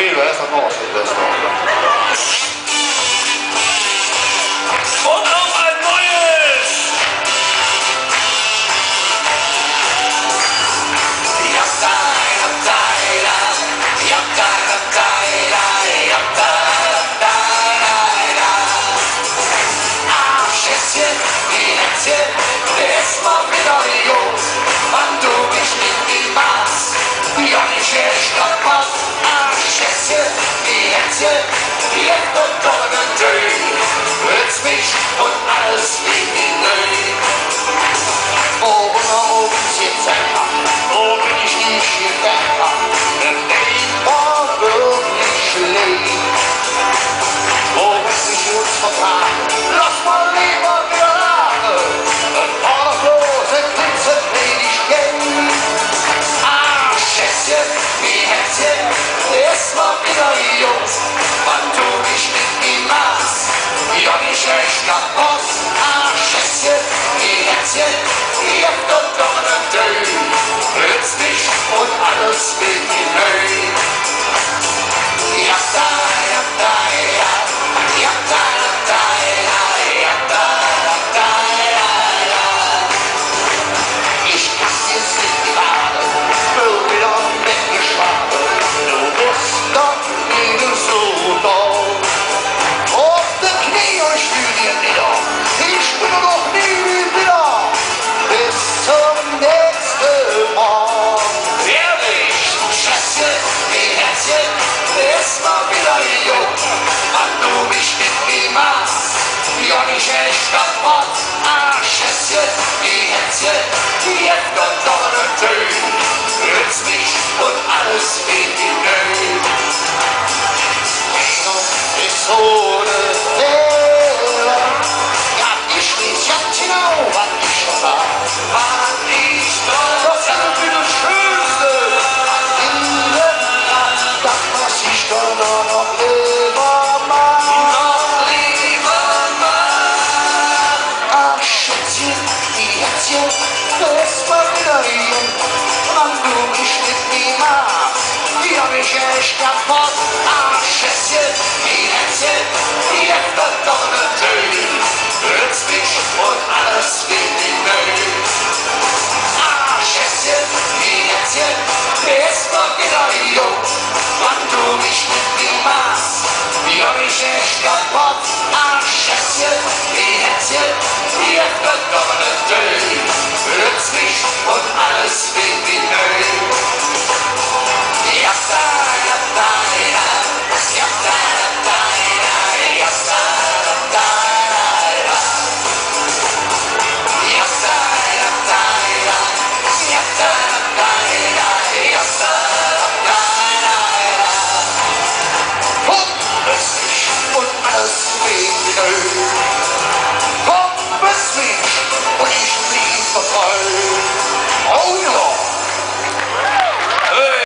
Milo, essa nossa, Und auf ein neues! Schätzchen, wie Herzchen, ist mal wieder Jungs, wann du mich nicht machst, ja nicht echt kaputt. Schätzchen, wie Herzchen, jetzt und dann ein Ding, willst mich und alles wie die Nöch. Oben auf jetzt einfach, wo bin ich nicht hier besser, denn ich war wirklich schlecht. Wo ist mich uns vertragen, lass mal lieber wieder lachen, ein vorderlose Glitzer wenig Geld. Schätzchen, wie Herzchen, ist mal wieder Jungs, wann du mich mit ihm machst, ja nicht echt kaputt. Schätzchen, wie Herzchen, jetzt und doch ne Döll, willst mich und alles mit ihm neu. Ja, da, ja, da, ja, ja, da, da, ja, ja, da, da, ja, ja. Ich kann jetzt nicht gerade, will wieder weggeschlagen, du bist doch nie so doll. Auf den Knie und spür dir nieder, ich bin noch nie wieder, bis zum nächsten Mal. Ehrlich, Schätzchen, wie Herzchen, ist mal wieder jung, wann du mich mit ihm machst, ja nicht echt kaputt. Schätzchen, wie Herzchen, jetzt kommt doch ne Tön, willst mich und alles wie die Nöch. Ist ohne Fehler, ja ich weiß ja genau, was ich schon sag, was ich doch sag, wie das Schönste, das was ich doch noch lieber mag. Schätzchen, wie Herzchen, ist mal wieder jung, wann du mich mit mir machst, ja mich echt kaputt. Schätzchen, wie Herzchen, jetzt kommt doch ne Tön, willst mich und alles wie die Nöch. Schätzchen, wie Herzchen, ist mal wieder jung, wann du mich mit mir machst, ja mich echt kaputt. Schätzchen, wie Herzchen, jetzt kommt doch ne Tön, willst mich und alles wie die Nöch. Ja, da, ja, da, ja, ja, da, da, ja, ja, da, da, ja, ja, da, ja, da, ja, ja, da, da, ja, ja, da, da, ja. Komm, es mich und alles wie die Nöch. Komm, es mich und ich blieb verfolgt.